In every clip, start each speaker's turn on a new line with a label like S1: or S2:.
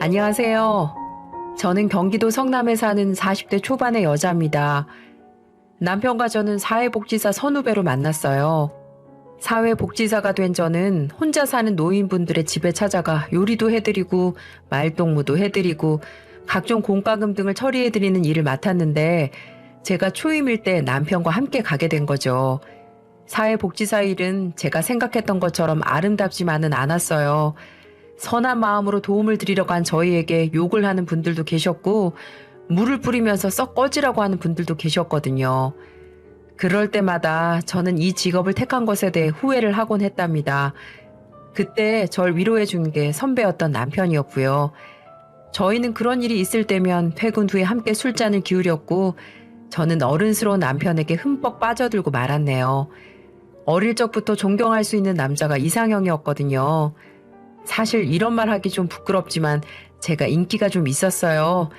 S1: 안녕하세요. 저는 경기도 성남에 사는 40대 초반의 여자입니다. 남편과 저는 사회복지사 선후배로 만났어요. 사회복지사가 된 저는 혼자 사는 노인분들의 집에 찾아가 요리도 해드리고 말동무도 해드리고 각종 공과금 등을 처리해드리는 일을 맡았는데 제가 초임일 때 남편과 함께 가게 된 거죠. 사회복지사 일은 제가 생각했던 것처럼 아름답지만은 않았어요. 선한 마음으로 도움을 드리려고 한 저희에게 욕을 하는 분들도 계셨고 물을 뿌리면서 썩 꺼지라고 하는 분들도 계셨거든요. 그럴 때마다 저는 이 직업을 택한 것에 대해 후회를 하곤 했답니다. 그때 절 위로해 준 게 선배였던 남편이었고요. 저희는 그런 일이 있을 때면 퇴근 후에 함께 술잔을 기울였고 저는 어른스러운 남편에게 흠뻑 빠져들고 말았네요. 어릴 적부터 존경할 수 있는 남자가 이상형이었거든요. 사실 이런 말 하기 좀 부끄럽지만 제가 인기가 좀 있었어요.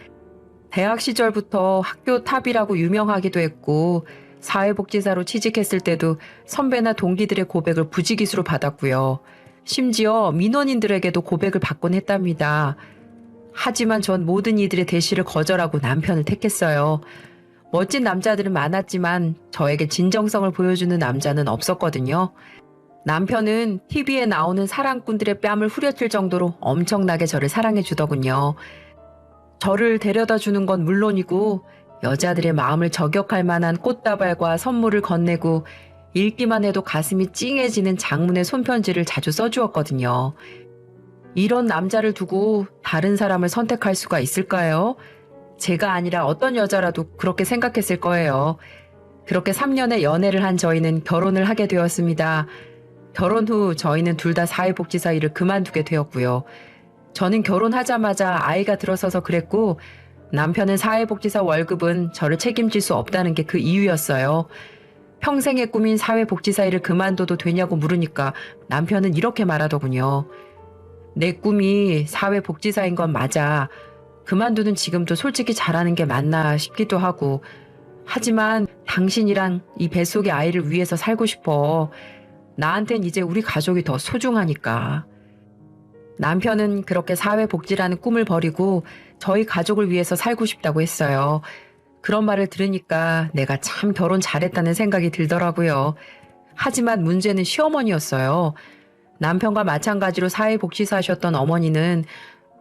S1: 대학 시절부터 학교 탑이라고 유명하기도 했고 사회복지사로 취직했을 때도 선배나 동기들의 고백을 부지기수로 받았고요. 심지어 민원인들에게도 고백을 받곤 했답니다. 하지만 전 모든 이들의 대시를 거절하고 남편을 택했어요. 멋진 남자들은 많았지만 저에게 진정성을 보여주는 남자는 없었거든요. 남편은 TV에 나오는 사랑꾼들의 뺨을 후려칠 정도로 엄청나게 저를 사랑해 주더군요. 저를 데려다 주는 건 물론이고 여자들의 마음을 저격할 만한 꽃다발과 선물을 건네고 읽기만 해도 가슴이 찡해지는 장문의 손편지를 자주 써주었거든요. 이런 남자를 두고 다른 사람을 선택할 수가 있을까요? 제가 아니라 어떤 여자라도 그렇게 생각했을 거예요. 그렇게 3년의 연애를 한 저희는 결혼을 하게 되었습니다. 결혼 후 저희는 둘 다 사회복지사 일을 그만두게 되었고요. 저는 결혼하자마자 아이가 들어서서 그랬고 남편은 사회복지사 월급은 저를 책임질 수 없다는 게 그 이유였어요. 평생의 꿈인 사회복지사 일을 그만둬도 되냐고 물으니까 남편은 이렇게 말하더군요. 내 꿈이 사회복지사인 건 맞아. 그만두는 지금도 솔직히 잘하는 게 맞나 싶기도 하고 하지만 당신이랑 이 뱃속의 아이를 위해서 살고 싶어. 나한텐 이제 우리 가족이 더 소중하니까. 남편은 그렇게 사회복지라는 꿈을 버리고 저희 가족을 위해서 살고 싶다고 했어요. 그런 말을 들으니까 내가 참 결혼 잘했다는 생각이 들더라고요. 하지만 문제는 시어머니였어요. 남편과 마찬가지로 사회복지사셨던 어머니는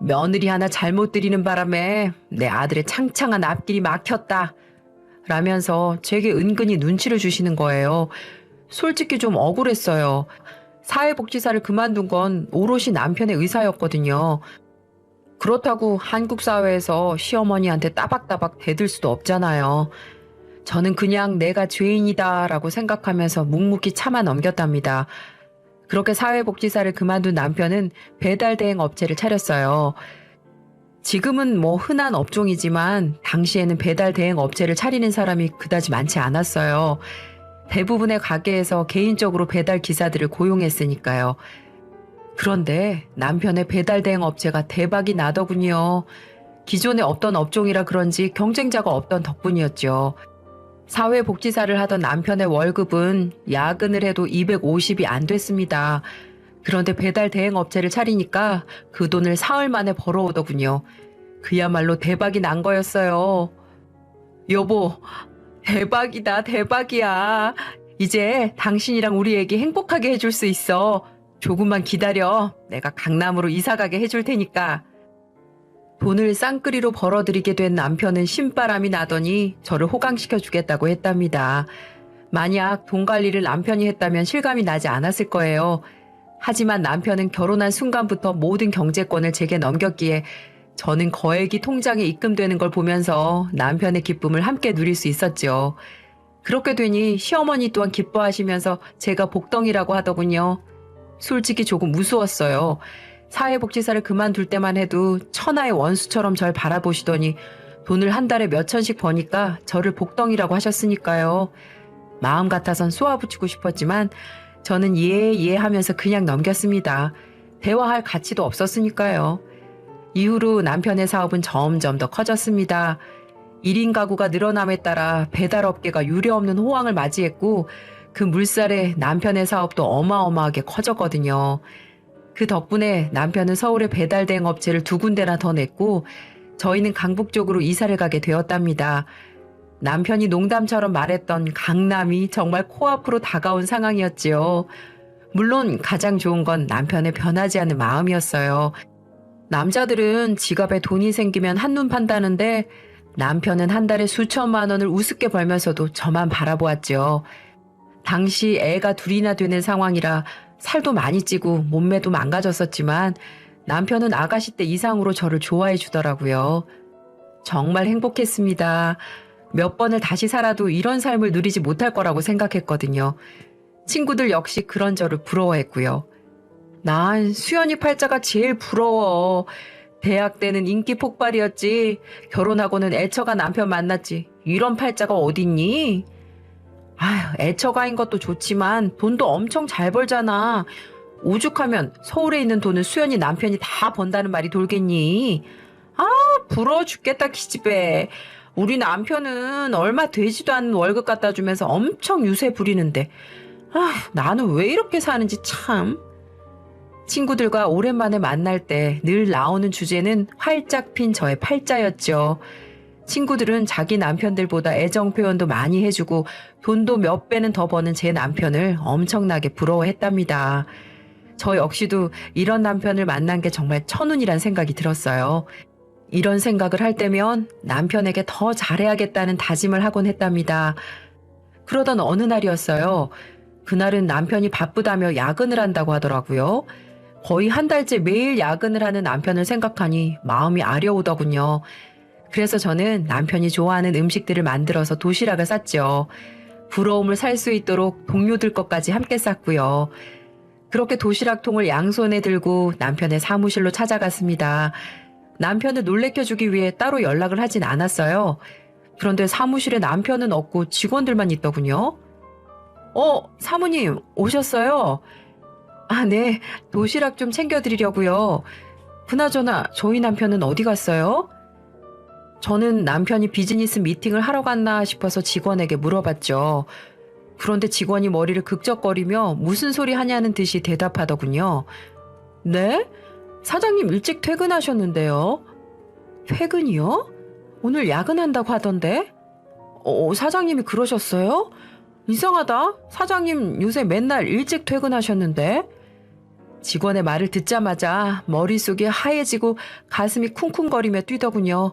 S1: 며느리 하나 잘못 들이는 바람에 내 아들의 창창한 앞길이 막혔다. 라면서 제게 은근히 눈치를 주시는 거예요. 솔직히 좀 억울했어요. 사회복지사를 그만둔 건 오롯이 남편의 의사였거든요. 그렇다고 한국 사회에서 시어머니한테 따박따박 대들 수도 없잖아요. 저는 그냥 내가 죄인이다라고 생각하면서 묵묵히 참아 넘겼답니다. 그렇게 사회복지사를 그만둔 남편은 배달 대행 업체를 차렸어요. 지금은 뭐 흔한 업종이지만 당시에는 배달 대행 업체를 차리는 사람이 그다지 많지 않았어요. 대부분의 가게에서 개인적으로 배달 기사들을 고용했으니까요. 그런데 남편의 배달 대행 업체가 대박이 나더군요. 기존에 없던 업종이라 그런지 경쟁자가 없던 덕분이었죠. 사회복지사를 하던 남편의 월급은 야근을 해도 250이 안 됐습니다. 그런데 배달 대행 업체를 차리니까 그 돈을 사흘 만에 벌어오더군요. 그야말로 대박이 난 거였어요. 여보, 대박이다, 대박이야. 이제 당신이랑 우리 애기 행복하게 해줄 수 있어. 조금만 기다려. 내가 강남으로 이사가게 해줄 테니까. 돈을 쌍끌이로 벌어들이게 된 남편은 신바람이 나더니 저를 호강시켜 주겠다고 했답니다. 만약 돈 관리를 남편이 했다면 실감이 나지 않았을 거예요. 하지만 남편은 결혼한 순간부터 모든 경제권을 제게 넘겼기에 저는 거액이 통장에 입금되는 걸 보면서 남편의 기쁨을 함께 누릴 수 있었죠. 그렇게 되니 시어머니 또한 기뻐하시면서 제가 복덩이라고 하더군요. 솔직히 조금 무서웠어요. 사회복지사를 그만둘 때만 해도 천하의 원수처럼 절 바라보시더니 돈을 한 달에 몇 천씩 버니까 저를 복덩이라고 하셨으니까요. 마음 같아선 쏘아붙이고 싶었지만 저는 예 하면서 그냥 넘겼습니다. 대화할 가치도 없었으니까요. 이후로 남편의 사업은 점점 더 커졌습니다. 1인 가구가 늘어남에 따라 배달업계가 유례없는 호황을 맞이했고 그 물살에 남편의 사업도 어마어마하게 커졌거든요. 그 덕분에 남편은 서울에 배달 대행 업체를 2군데나 더 냈고 저희는 강북 쪽으로 이사를 가게 되었답니다. 남편이 농담처럼 말했던 강남이 정말 코앞으로 다가온 상황이었지요. 물론 가장 좋은 건 남편의 변하지 않는 마음이었어요. 남자들은 지갑에 돈이 생기면 한눈 판다는데 남편은 한 달에 수천만 원을 우습게 벌면서도 저만 바라보았죠. 당시 애가 둘이나 되는 상황이라 살도 많이 찌고 몸매도 망가졌었지만 남편은 아가씨 때 이상으로 저를 좋아해 주더라고요. 정말 행복했습니다. 몇 번을 다시 살아도 이런 삶을 누리지 못할 거라고 생각했거든요. 친구들 역시 그런 저를 부러워했고요. 난 수연이 팔자가 제일 부러워. 대학 때는 인기 폭발이었지. 결혼하고는 애처가 남편 만났지. 이런 팔자가 어딨니? 아휴, 애처가인 것도 좋지만 돈도 엄청 잘 벌잖아. 오죽하면 서울에 있는 돈은 수연이 남편이 다 번다는 말이 돌겠니? 아, 부러워 죽겠다 기집애. 우리 남편은 얼마 되지도 않는 월급 갖다 주면서 엄청 유세 부리는데 나는 왜 이렇게 사는지 참. 친구들과 오랜만에 만날 때 늘 나오는 주제는 활짝 핀 저의 팔자였죠. 친구들은 자기 남편들보다 애정 표현도 많이 해주고 돈도 몇 배는 더 버는 제 남편을 엄청나게 부러워했답니다. 저 역시도 이런 남편을 만난 게 정말 천운이란 생각이 들었어요. 이런 생각을 할 때면 남편에게 더 잘해야겠다는 다짐을 하곤 했답니다. 그러던 어느 날이었어요. 그날은 남편이 바쁘다며 야근을 한다고 하더라고요. 거의 한 달째 매일 야근을 하는 남편을 생각하니 마음이 아려오더군요. 그래서 저는 남편이 좋아하는 음식들을 만들어서 도시락을 쌌죠. 부러움을 살 수 있도록 동료들 것까지 함께 쌌고요. 그렇게 도시락통을 양손에 들고 남편의 사무실로 찾아갔습니다. 남편을 놀래켜주기 위해 따로 연락을 하진 않았어요. 그런데 사무실에 남편은 없고 직원들만 있더군요. 사모님 오셨어요? 아, 네. 도시락 좀 챙겨드리려고요. 그나저나 저희 남편은 어디 갔어요? 저는 남편이 비즈니스 미팅을 하러 갔나 싶어서 직원에게 물어봤죠. 그런데 직원이 머리를 극적거리며 무슨 소리 하냐는 듯이 대답하더군요. 네? 사장님 일찍 퇴근하셨는데요. 퇴근이요? 오늘 야근한다고 하던데? 사장님이 그러셨어요? 이상하다. 사장님 요새 맨날 일찍 퇴근하셨는데? 직원의 말을 듣자마자 머릿속이 하얘지고 가슴이 쿵쿵거리며 뛰더군요.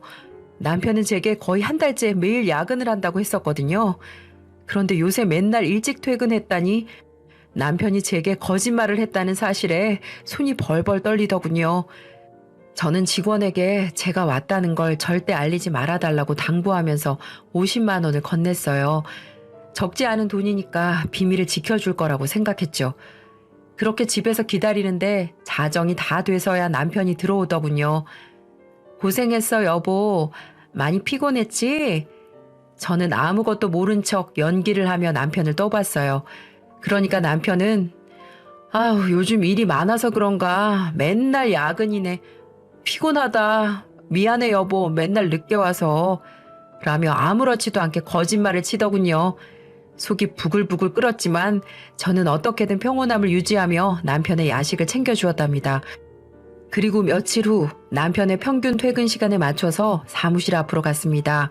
S1: 남편은 제게 거의 한 달째 매일 야근을 한다고 했었거든요. 그런데 요새 맨날 일찍 퇴근했다니 남편이 제게 거짓말을 했다는 사실에 손이 벌벌 떨리더군요. 저는 직원에게 제가 왔다는 걸 절대 알리지 말아달라고 당부하면서 50만 원을 건넸어요. 적지 않은 돈이니까 비밀을 지켜줄 거라고 생각했죠. 그렇게 집에서 기다리는데 자정이 다 돼서야 남편이 들어오더군요. 고생했어 여보. 많이 피곤했지? 저는 아무것도 모른 척 연기를 하며 남편을 떠봤어요. 그러니까 남편은 아우 요즘 일이 많아서 그런가 맨날 야근이네. 피곤하다. 미안해 여보 맨날 늦게 와서 라며 아무렇지도 않게 거짓말을 치더군요. 속이 부글부글 끓었지만 저는 어떻게든 평온함을 유지하며 남편의 야식을 챙겨주었답니다. 그리고 며칠 후 남편의 평균 퇴근 시간에 맞춰서 사무실 앞으로 갔습니다.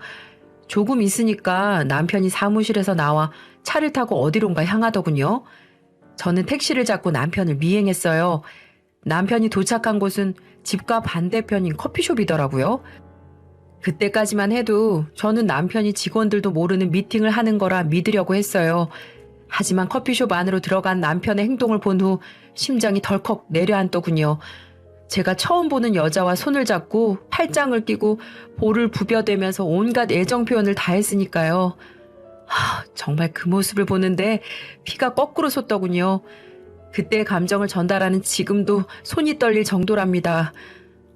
S1: 조금 있으니까 남편이 사무실에서 나와 차를 타고 어디론가 향하더군요. 저는 택시를 잡고 남편을 미행했어요. 남편이 도착한 곳은 집과 반대편인 커피숍이더라고요. 그때까지만 해도 저는 남편이 직원들도 모르는 미팅을 하는 거라 믿으려고 했어요. 하지만 커피숍 안으로 들어간 남편의 행동을 본 후 심장이 덜컥 내려앉더군요. 제가 처음 보는 여자와 손을 잡고 팔짱을 끼고 볼을 부벼대면서 온갖 애정 표현을 다 했으니까요. 정말 그 모습을 보는데 피가 거꾸로 솟더군요. 그때의 감정을 전달하는 지금도 손이 떨릴 정도랍니다.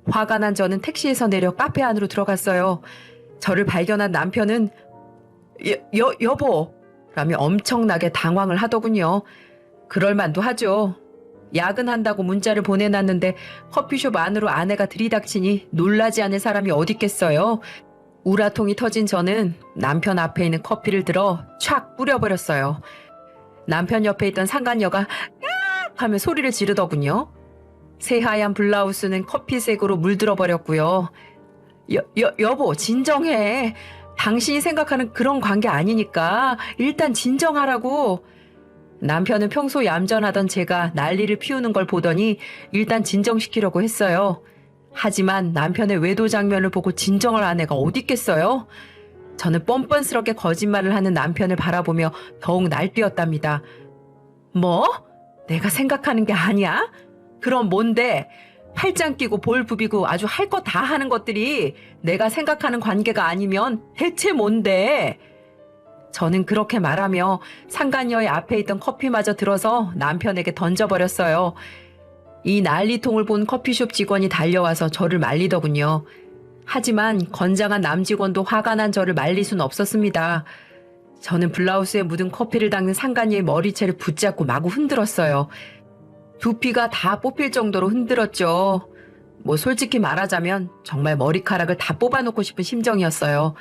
S1: 화가 난 저는 택시에서 내려 카페 안으로 들어갔어요. 저를 발견한 남편은 여보! 라며 엄청나게 당황을 하더군요. 그럴만도 하죠. 야근한다고 문자를 보내놨는데 커피숍 안으로 아내가 들이닥치니 놀라지 않을 사람이 어딨겠어요. 우라통이 터진 저는 남편 앞에 있는 커피를 들어 촥 뿌려버렸어요. 남편 옆에 있던 상간녀가 야! 하며 소리를 지르더군요. 새하얀 블라우스는 커피색으로 물들어 버렸고요. 여보, 진정해. 당신이 생각하는 그런 관계 아니니까 일단 진정하라고. 남편은 평소 얌전하던 제가 난리를 피우는 걸 보더니 일단 진정시키려고 했어요. 하지만 남편의 외도 장면을 보고 진정을 한 애가 어디 있겠어요? 저는 뻔뻔스럽게 거짓말을 하는 남편을 바라보며 더욱 날뛰었답니다. 뭐? 내가 생각하는 게 아니야? 그럼 뭔데? 팔짱 끼고 볼 부비고 아주 할 거 다 하는 것들이 내가 생각하는 관계가 아니면 대체 뭔데? 저는 그렇게 말하며 상간녀의 앞에 있던 커피마저 들어서 남편에게 던져버렸어요. 이 난리통을 본 커피숍 직원이 달려와서 저를 말리더군요. 하지만 건장한 남직원도 화가 난 저를 말릴 순 없었습니다. 저는 블라우스에 묻은 커피를 닦는 상간녀의 머리채를 붙잡고 마구 흔들었어요. 두피가 다 뽑힐 정도로 흔들었죠. 뭐 솔직히 말하자면 정말 머리카락을 다 뽑아놓고 싶은 심정이었어요.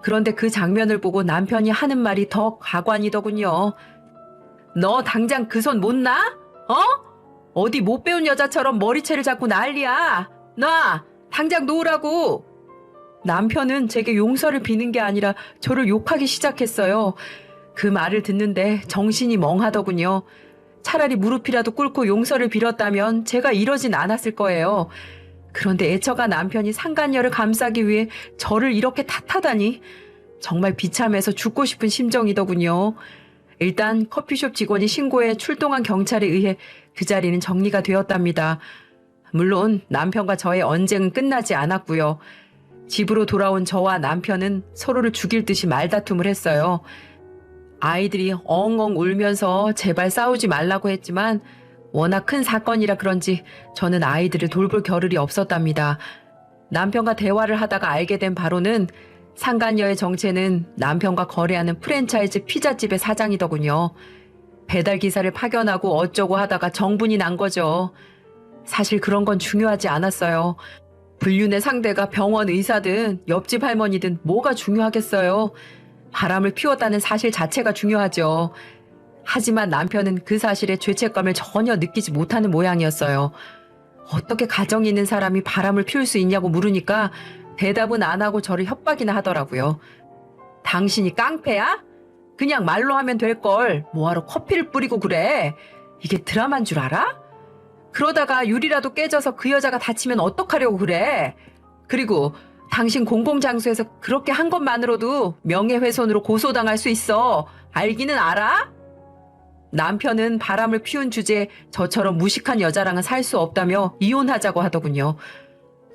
S1: 그런데 그 장면을 보고 남편이 하는 말이 더 가관이더군요. 너 당장 그 손 못 놔? 어디 못 배운 여자처럼 머리채를 잡고 난리야. 놔! 당장 놓으라고! 남편은 제게 용서를 비는 게 아니라 저를 욕하기 시작했어요. 그 말을 듣는데 정신이 멍하더군요. 차라리 무릎이라도 꿇고 용서를 빌었다면 제가 이러진 않았을 거예요. 그런데 애처가 남편이 상간녀를 감싸기 위해 저를 이렇게 탓하다니 정말 비참해서 죽고 싶은 심정이더군요. 일단 커피숍 직원이 신고해 출동한 경찰에 의해 그 자리는 정리가 되었답니다. 물론 남편과 저의 언쟁은 끝나지 않았고요. 집으로 돌아온 저와 남편은 서로를 죽일 듯이 말다툼을 했어요. 아이들이 엉엉 울면서 제발 싸우지 말라고 했지만 워낙 큰 사건이라 그런지 저는 아이들을 돌볼 겨를이 없었답니다. 남편과 대화를 하다가 알게 된 바로는 상간녀의 정체는 남편과 거래하는 프랜차이즈 피자집의 사장이더군요. 배달기사를 파견하고 어쩌고 하다가 정분이 난 거죠. 사실 그런 건 중요하지 않았어요. 불륜의 상대가 병원 의사든 옆집 할머니든 뭐가 중요하겠어요. 바람을 피웠다는 사실 자체가 중요하죠. 하지만 남편은 그 사실에 죄책감을 전혀 느끼지 못하는 모양이었어요. 어떻게 가정이 있는 사람이 바람을 피울 수 있냐고 물으니까 대답은 안 하고 저를 협박이나 하더라고요. 당신이 깡패야? 그냥 말로 하면 될걸 뭐하러 커피를 뿌리고 그래? 이게 드라마인 줄 알아? 그러다가 유리라도 깨져서 그 여자가 다치면 어떡하려고 그래? 그리고 당신 공공장소에서 그렇게 한 것만으로도 명예훼손으로 고소당할 수 있어. 알기는 알아? 남편은 바람을 피운 주제에 저처럼 무식한 여자랑은 살 수 없다며 이혼하자고 하더군요.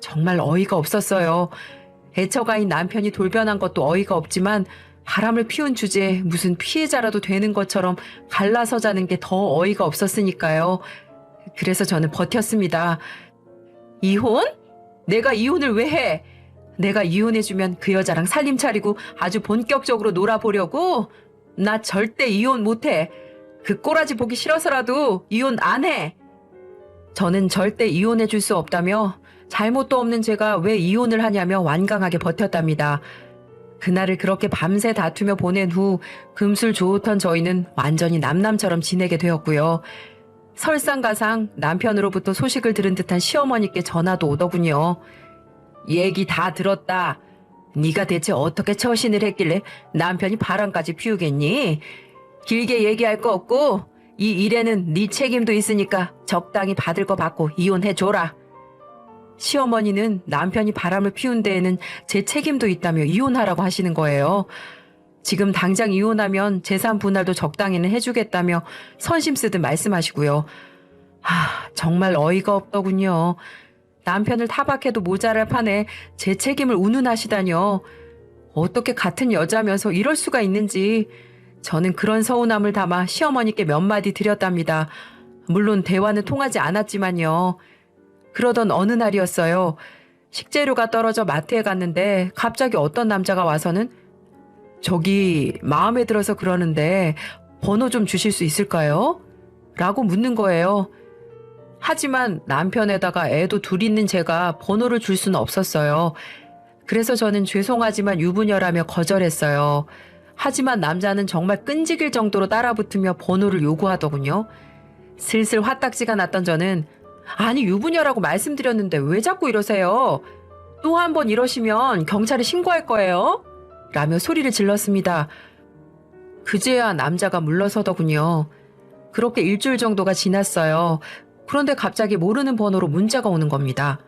S1: 정말 어이가 없었어요. 애처가인 남편이 돌변한 것도 어이가 없지만 바람을 피운 주제에 무슨 피해자라도 되는 것처럼 갈라서자는 게 더 어이가 없었으니까요. 그래서 저는 버텼습니다. 이혼? 내가 이혼을 왜 해? 내가 이혼해주면 그 여자랑 살림 차리고 아주 본격적으로 놀아보려고? 나 절대 이혼 못해. 그 꼬라지 보기 싫어서라도 이혼 안 해. 저는 절대 이혼해줄 수 없다며 잘못도 없는 제가 왜 이혼을 하냐며 완강하게 버텼답니다. 그날을 그렇게 밤새 다투며 보낸 후 금술 좋던 저희는 완전히 남남처럼 지내게 되었고요. 설상가상 남편으로부터 소식을 들은 듯한 시어머니께 전화도 오더군요. 얘기 다 들었다. 네가 대체 어떻게 처신을 했길래 남편이 바람까지 피우겠니? 길게 얘기할 거 없고 이 일에는 네 책임도 있으니까 적당히 받을 거 받고 이혼해줘라. 시어머니는 남편이 바람을 피운 데에는 제 책임도 있다며 이혼하라고 하시는 거예요. 지금 당장 이혼하면 재산 분할도 적당히는 해주겠다며 선심 쓰듯 말씀하시고요. 정말 어이가 없더군요. 남편을 타박해도 모자랄 판에 제 책임을 운운하시다뇨. 어떻게 같은 여자면서 이럴 수가 있는지 저는 그런 서운함을 담아 시어머니께 몇 마디 드렸답니다. 물론 대화는 통하지 않았지만요. 그러던 어느 날이었어요. 식재료가 떨어져 마트에 갔는데 갑자기 어떤 남자가 와서는 저기 마음에 들어서 그러는데 번호 좀 주실 수 있을까요? 라고 묻는 거예요. 하지만 남편에다가 애도 둘 있는 제가 번호를 줄 수는 없었어요. 그래서 저는 죄송하지만 유부녀라며 거절했어요. 하지만 남자는 정말 끈질길 정도로 따라붙으며 번호를 요구하더군요. 슬슬 화딱지가 났던 저는 아니, 유부녀라고 말씀드렸는데 왜 자꾸 이러세요? 또 한 번 이러시면 경찰에 신고할 거예요? 라며 소리를 질렀습니다. 그제야 남자가 물러서더군요. 그렇게 일주일 정도가 지났어요. 그런데 갑자기 모르는 번호로 문자가 오는 겁니다.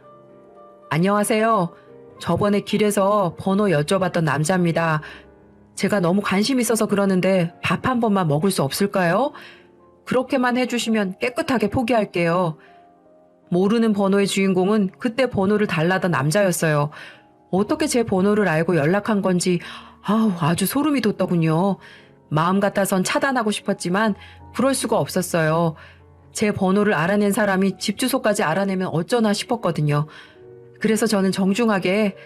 S1: 안녕하세요. 저번에 길에서 번호 여쭤봤던 남자입니다. 제가 너무 관심 있어서 그러는데 밥 한 번만 먹을 수 없을까요? 그렇게만 해주시면 깨끗하게 포기할게요. 모르는 번호의 주인공은 그때 번호를 달라던 남자였어요. 어떻게 제 번호를 알고 연락한 건지 아주 소름이 돋더군요. 마음 같아선 차단하고 싶었지만 그럴 수가 없었어요. 제 번호를 알아낸 사람이 집 주소까지 알아내면 어쩌나 싶었거든요. 그래서 저는 정중하게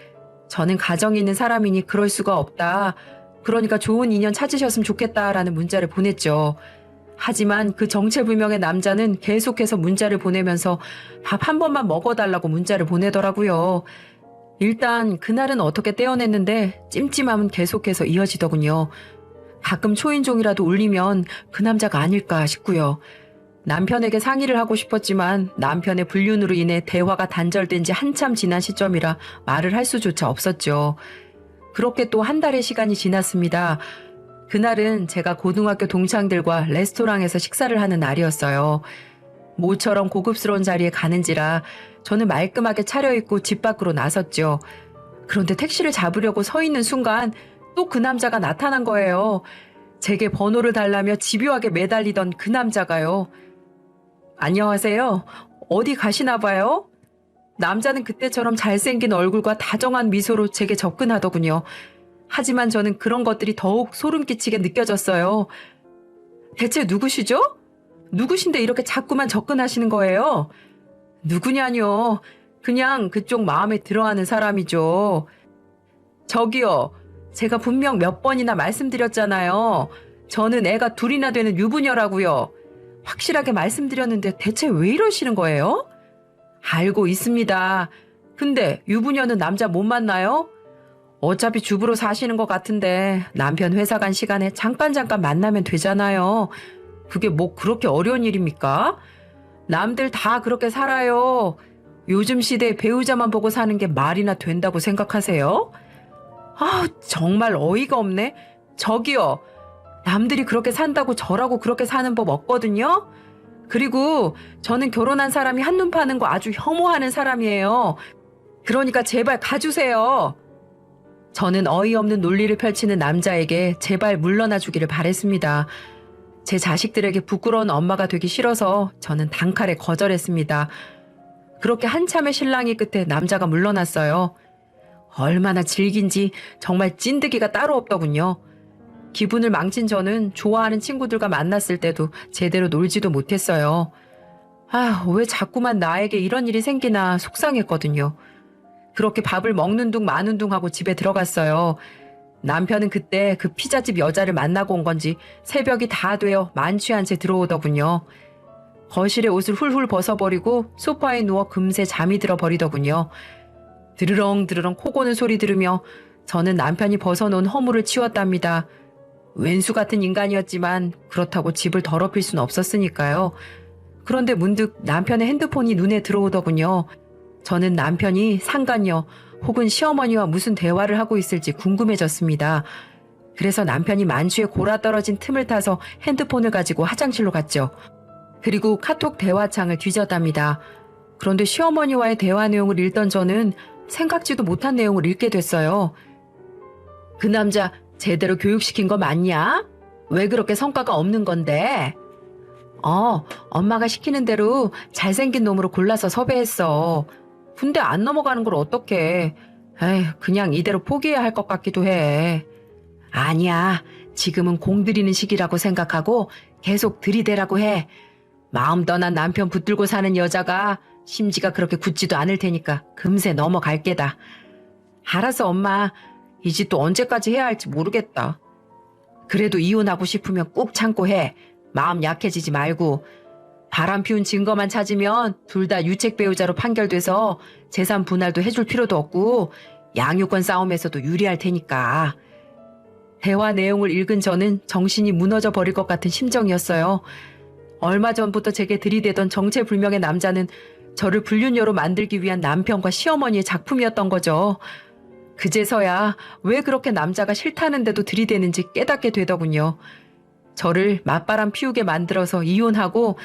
S1: 저는 가정이 있는 사람이니 그럴 수가 없다. 그러니까 좋은 인연 찾으셨으면 좋겠다라는 문자를 보냈죠. 하지만 그 정체불명의 남자는 계속해서 문자를 보내면서 밥 한 번만 먹어달라고 문자를 보내더라고요. 일단 그날은 어떻게 떼어냈는데 찜찜함은 계속해서 이어지더군요. 가끔 초인종이라도 울리면 그 남자가 아닐까 싶고요. 남편에게 상의를 하고 싶었지만 남편의 불륜으로 인해 대화가 단절된 지 한참 지난 시점이라 말을 할 수조차 없었죠. 그렇게 또 한 달의 시간이 지났습니다. 그날은 제가 고등학교 동창들과 레스토랑에서 식사를 하는 날이었어요. 모처럼 고급스러운 자리에 가는지라 저는 말끔하게 차려입고 집 밖으로 나섰죠. 그런데 택시를 잡으려고 서 있는 순간 또 그 남자가 나타난 거예요. 제게 번호를 달라며 집요하게 매달리던 그 남자가요. 안녕하세요. 어디 가시나 봐요? 남자는 그때처럼 잘생긴 얼굴과 다정한 미소로 제게 접근하더군요. 하지만 저는 그런 것들이 더욱 소름 끼치게 느껴졌어요. 대체 누구시죠? 누구신데 이렇게 자꾸만 접근하시는 거예요? 누구냐뇨. 그냥 그쪽 마음에 들어하는 사람이죠. 저기요. 제가 분명 몇 번이나 말씀드렸잖아요. 저는 애가 둘이나 되는 유부녀라고요. 확실하게 말씀드렸는데 대체 왜 이러시는 거예요? 알고 있습니다. 근데 유부녀는 남자 못 만나요? 어차피 주부로 사시는 것 같은데 남편 회사 간 시간에 잠깐 만나면 되잖아요. 그게 뭐 그렇게 어려운 일입니까? 남들 다 그렇게 살아요. 요즘 시대에 배우자만 보고 사는 게 말이나 된다고 생각하세요? 정말 어이가 없네. 저기요. 남들이 그렇게 산다고 저라고 그렇게 사는 법 없거든요? 그리고 저는 결혼한 사람이 한눈 파는 거 아주 혐오하는 사람이에요. 그러니까 제발 가주세요. 저는 어이없는 논리를 펼치는 남자에게 제발 물러나 주기를 바랬습니다. 제 자식들에게 부끄러운 엄마가 되기 싫어서 저는 단칼에 거절했습니다. 그렇게 한참의 실랑이 끝에 남자가 물러났어요. 얼마나 질긴지 정말 찐득이가 따로 없더군요. 기분을 망친 저는 좋아하는 친구들과 만났을 때도 제대로 놀지도 못했어요. 왜 자꾸만 나에게 이런 일이 생기나 속상했거든요. 그렇게 밥을 먹는 둥 마는 둥 하고 집에 들어갔어요. 남편은 그때 그 피자집 여자를 만나고 온 건지 새벽이 다 되어 만취한 채 들어오더군요. 거실에 옷을 훌훌 벗어버리고 소파에 누워 금세 잠이 들어버리더군요. 드르렁 드르렁 코 고는 소리 들으며 저는 남편이 벗어놓은 허물을 치웠답니다. 왼수 같은 인간이었지만 그렇다고 집을 더럽힐 수는 없었으니까요. 그런데 문득 남편의 핸드폰이 눈에 들어오더군요. 저는 남편이 상간녀 혹은 시어머니와 무슨 대화를 하고 있을지 궁금해졌습니다. 그래서 남편이 만취에 골아떨어진 틈을 타서 핸드폰을 가지고 화장실로 갔죠. 그리고 카톡 대화창을 뒤졌답니다. 그런데 시어머니와의 대화 내용을 읽던 저는 생각지도 못한 내용을 읽게 됐어요. 그 남자 제대로 교육시킨 거 맞냐? 왜 그렇게 성과가 없는 건데? 엄마가 시키는 대로 잘생긴 놈으로 골라서 섭외했어. 군대 안 넘어가는 걸 어떡해. 그냥 이대로 포기해야 할 것 같기도 해. 아니야. 지금은 공들이는 시기라고 생각하고 계속 들이대라고 해. 마음 떠난 남편 붙들고 사는 여자가 심지가 그렇게 굳지도 않을 테니까 금세 넘어갈 게다. 알았어, 엄마. 이 짓 또 언제까지 해야 할지 모르겠다. 그래도 이혼하고 싶으면 꾹 참고 해. 마음 약해지지 말고. 바람 피운 증거만 찾으면 둘 다 유책 배우자로 판결돼서 재산 분할도 해줄 필요도 없고 양육권 싸움에서도 유리할 테니까. 대화 내용을 읽은 저는 정신이 무너져 버릴 것 같은 심정이었어요. 얼마 전부터 제게 들이대던 정체불명의 남자는 저를 불륜녀로 만들기 위한 남편과 시어머니의 작품이었던 거죠. 그제서야 왜 그렇게 남자가 싫다는데도 들이대는지 깨닫게 되더군요. 저를 맞바람 피우게 만들어서 이혼하고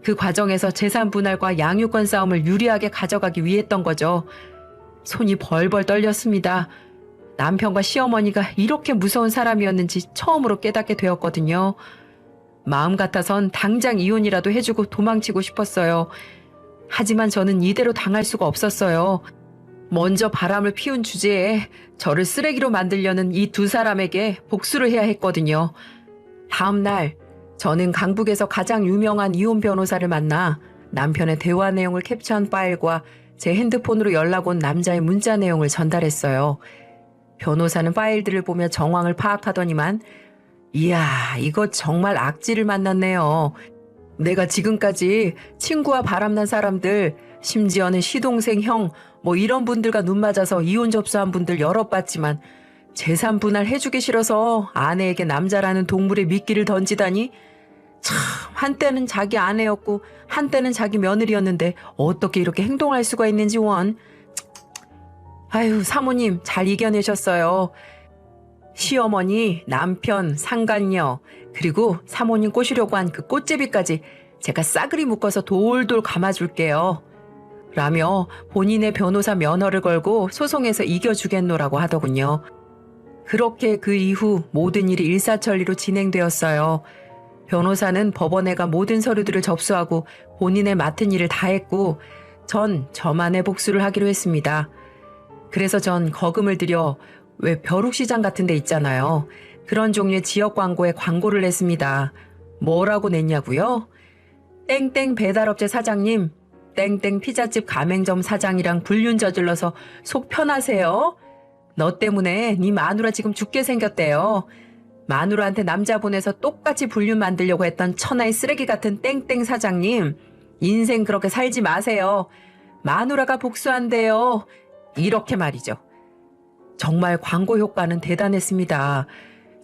S1: 그 과정에서 재산 분할과 양육권 싸움을 유리하게 가져가기 위했던 거죠. 손이 벌벌 떨렸습니다. 남편과 시어머니가 이렇게 무서운 사람이었는지 처음으로 깨닫게 되었거든요. 마음 같아선 당장 이혼이라도 해주고 도망치고 싶었어요. 하지만 저는 이대로 당할 수가 없었어요. 먼저 바람을 피운 주제에 저를 쓰레기로 만들려는 이 두 사람에게 복수를 해야 했거든요. 다음 날 저는 강북에서 가장 유명한 이혼 변호사를 만나 남편의 대화 내용을 캡처한 파일과 제 핸드폰으로 연락 온 남자의 문자 내용을 전달했어요. 변호사는 파일들을 보며 정황을 파악하더니만 이야, 이거 정말 악질을 만났네요. 내가 지금까지 친구와 바람난 사람들, 심지어는 시동생 형, 이런 분들과 눈 맞아서 이혼 접수한 분들 여러 봤지만 재산 분할 해주기 싫어서 아내에게 남자라는 동물의 미끼를 던지다니 참 한때는 자기 아내였고 한때는 자기 며느리였는데 어떻게 이렇게 행동할 수가 있는지 원. 아유, 사모님 잘 이겨내셨어요. 시어머니, 남편, 상간녀, 그리고 사모님 꼬시려고 한 그 꽃제비까지 제가 싸그리 묶어서 돌돌 감아줄게요. 라며 본인의 변호사 면허를 걸고 소송에서 이겨주겠노라고 하더군요. 그렇게 그 이후 모든 일이 일사천리로 진행되었어요. 변호사는 법원에 가 모든 서류들을 접수하고 본인의 맡은 일을 다 했고 전 저만의 복수를 하기로 했습니다. 그래서 전 거금을 들여 왜 벼룩시장 같은 데 있잖아요. 그런 종류의 지역 광고에 광고를 냈습니다. 뭐라고 냈냐고요? 땡땡 배달업체 사장님, 땡땡 피자집 가맹점 사장이랑 불륜 저질러서 속 편하세요? 너 때문에 네 마누라 지금 죽게 생겼대요. 마누라한테 남자 보내서 똑같이 불륜 만들려고 했던 천하의 쓰레기 같은 땡땡 사장님, 인생 그렇게 살지 마세요. 마누라가 복수한대요. 이렇게 말이죠. 정말 광고 효과는 대단했습니다.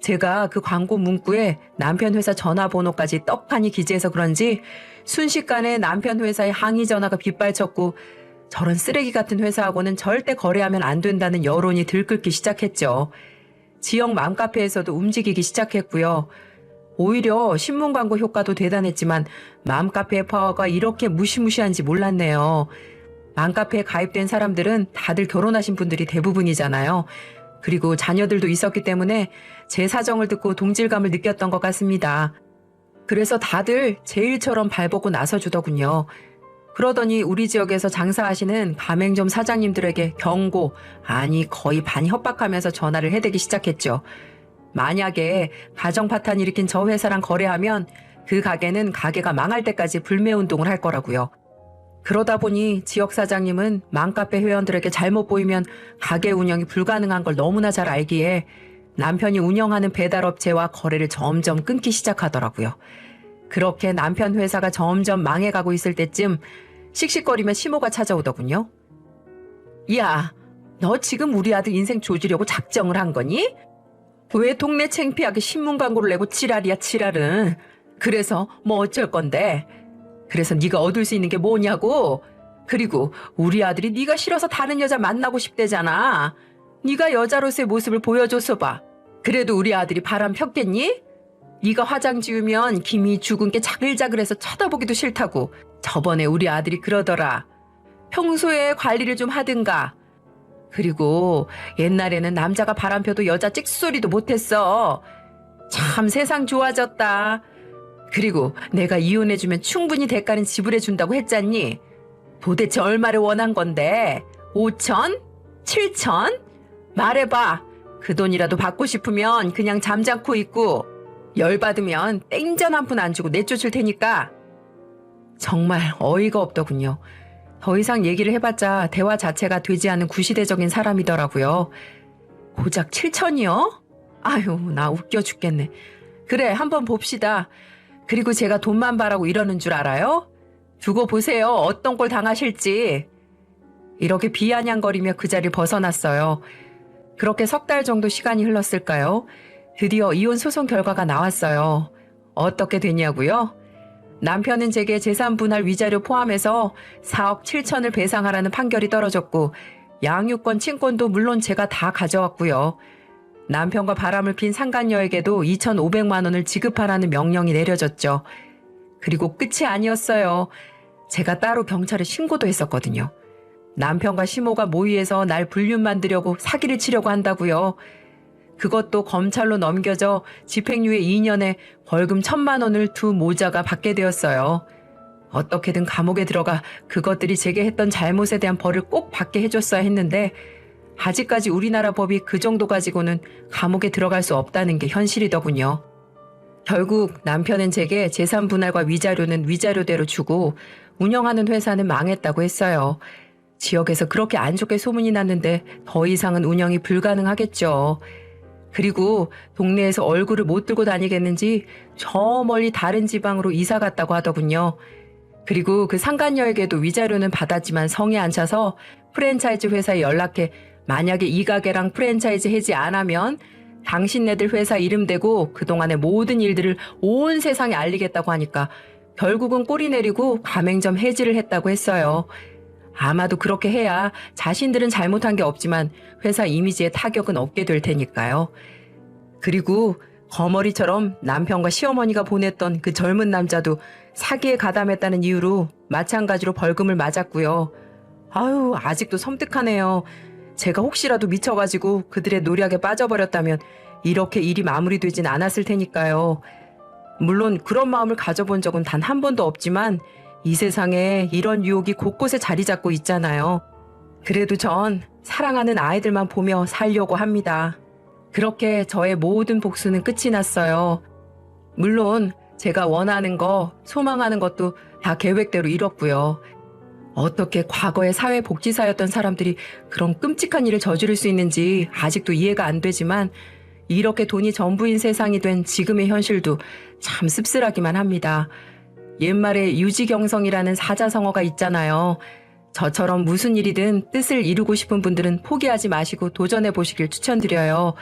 S1: 제가 그 광고 문구에 남편 회사 전화번호까지 떡하니 기재해서 그런지 순식간에 남편 회사에 항의 전화가 빗발쳤고 저런 쓰레기 같은 회사하고는 절대 거래하면 안 된다는 여론이 들끓기 시작했죠. 지역 맘카페에서도 움직이기 시작했고요. 오히려 신문 광고 효과도 대단했지만 맘카페의 파워가 이렇게 무시무시한지 몰랐네요. 맘카페에 가입된 사람들은 다들 결혼하신 분들이 대부분이잖아요. 그리고 자녀들도 있었기 때문에 제 사정을 듣고 동질감을 느꼈던 것 같습니다. 그래서 다들 제 일처럼 발벗고 나서주더군요. 그러더니 우리 지역에서 장사하시는 가맹점 사장님들에게 경고, 아니 거의 반 협박하면서 전화를 해대기 시작했죠. 만약에 가정 파탄 일으킨 저 회사랑 거래하면 그 가게는 가게가 망할 때까지 불매운동을 할 거라고요. 그러다 보니 지역 사장님은 맘카페 회원들에게 잘못 보이면 가게 운영이 불가능한 걸 너무나 잘 알기에 남편이 운영하는 배달업체와 거래를 점점 끊기 시작하더라고요. 그렇게 남편 회사가 점점 망해가고 있을 때쯤 씩씩거리며 시모가 찾아오더군요. 야, 너 지금 우리 아들 인생 조지려고 작정을 한 거니? 왜 동네 창피하게 신문 광고를 내고 지랄이야 지랄은. 그래서 뭐 어쩔 건데? 그래서 네가 얻을 수 있는 게 뭐냐고? 그리고 우리 아들이 네가 싫어서 다른 여자 만나고 싶대잖아. 네가 여자로서의 모습을 보여줘서 봐. 그래도 우리 아들이 바람 폈겠니? 네가 화장 지우면 김이 죽은 게 자글자글해서 쳐다보기도 싫다고. 저번에 우리 아들이 그러더라. 평소에 관리를 좀 하든가. 그리고 옛날에는 남자가 바람 펴도 여자 찍소리도 못했어. 참 세상 좋아졌다. 그리고 내가 이혼해주면 충분히 대가는 지불해준다고 했잖니. 도대체 얼마를 원한 건데? 5천? 7천? 말해봐. 그 돈이라도 받고 싶으면 그냥 잠자코 있고 열받으면 땡전 한 푼 안 주고 내쫓을 테니까. 정말 어이가 없더군요. 더 이상 얘기를 해봤자 대화 자체가 되지 않은 구시대적인 사람이더라고요. 고작 7천이요? 아유, 나 웃겨 죽겠네. 그래, 한번 봅시다. 그리고 제가 돈만 바라고 이러는 줄 알아요? 두고 보세요. 어떤 꼴 당하실지. 이렇게 비아냥거리며 그 자리를 벗어났어요. 그렇게 석 달 정도 시간이 흘렀을까요? 드디어 이혼 소송 결과가 나왔어요. 어떻게 됐냐고요? 남편은 제게 재산 분할 위자료 포함해서 4억 7천을 배상하라는 판결이 떨어졌고 양육권, 친권도 물론 제가 다 가져왔고요. 남편과 바람을 핀 상간녀에게도 2,500만 원을 지급하라는 명령이 내려졌죠. 그리고 끝이 아니었어요. 제가 따로 경찰에 신고도 했었거든요. 남편과 시모가 모의해서 날 불륜 만들려고 사기를 치려고 한다고요. 그것도 검찰로 넘겨져 집행유예 2년에 벌금 1,000만 원을 두 모자가 받게 되었어요. 어떻게든 감옥에 들어가 그것들이 제게 했던 잘못에 대한 벌을 꼭 받게 해줬어야 했는데 아직까지 우리나라 법이 그 정도 가지고는 감옥에 들어갈 수 없다는 게 현실이더군요. 결국 남편은 제게 재산 분할과 위자료는 위자료대로 주고 운영하는 회사는 망했다고 했어요. 지역에서 그렇게 안 좋게 소문이 났는데 더 이상은 운영이 불가능하겠죠. 그리고 동네에서 얼굴을 못 들고 다니겠는지 저 멀리 다른 지방으로 이사 갔다고 하더군요. 그리고 그 상간녀에게도 위자료는 받았지만 성에 안 차서 프랜차이즈 회사에 연락해 만약에 이 가게랑 프랜차이즈 해지 안 하면 당신네들 회사 이름 대고 그동안의 모든 일들을 온 세상에 알리겠다고 하니까 결국은 꼬리 내리고 가맹점 해지를 했다고 했어요. 아마도 그렇게 해야 자신들은 잘못한 게 없지만 회사 이미지에 타격은 없게 될 테니까요. 그리고 거머리처럼 남편과 시어머니가 보냈던 그 젊은 남자도 사기에 가담했다는 이유로 마찬가지로 벌금을 맞았고요. 아유, 아직도 섬뜩하네요. 제가 혹시라도 미쳐가지고 그들의 노략에 빠져버렸다면 이렇게 일이 마무리되진 않았을 테니까요. 물론 그런 마음을 가져본 적은 단 한 번도 없지만 이 세상에 이런 유혹이 곳곳에 자리 잡고 있잖아요. 그래도 전 사랑하는 아이들만 보며 살려고 합니다. 그렇게 저의 모든 복수는 끝이 났어요. 물론 제가 원하는 거, 소망하는 것도 다 계획대로 이뤘고요. 어떻게 과거에 사회복지사였던 사람들이 그런 끔찍한 일을 저지를 수 있는지 아직도 이해가 안 되지만 이렇게 돈이 전부인 세상이 된 지금의 현실도 참 씁쓸하기만 합니다. 옛말에 유지경성이라는 사자성어가 있잖아요. 저처럼 무슨 일이든 뜻을 이루고 싶은 분들은 포기하지 마시고 도전해 보시길 추천드려요.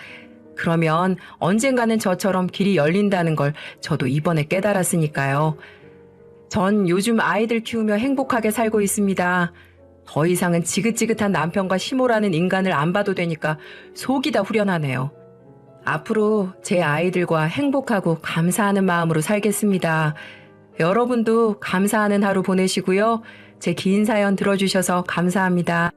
S1: 그러면 언젠가는 저처럼 길이 열린다는 걸 저도 이번에 깨달았으니까요. 전 요즘 아이들 키우며 행복하게 살고 있습니다. 더 이상은 지긋지긋한 남편과 시모라는 인간을 안 봐도 되니까 속이 다 후련하네요. 앞으로 제 아이들과 행복하고 감사하는 마음으로 살겠습니다. 여러분도 감사하는 하루 보내시고요. 제 긴 사연 들어주셔서 감사합니다.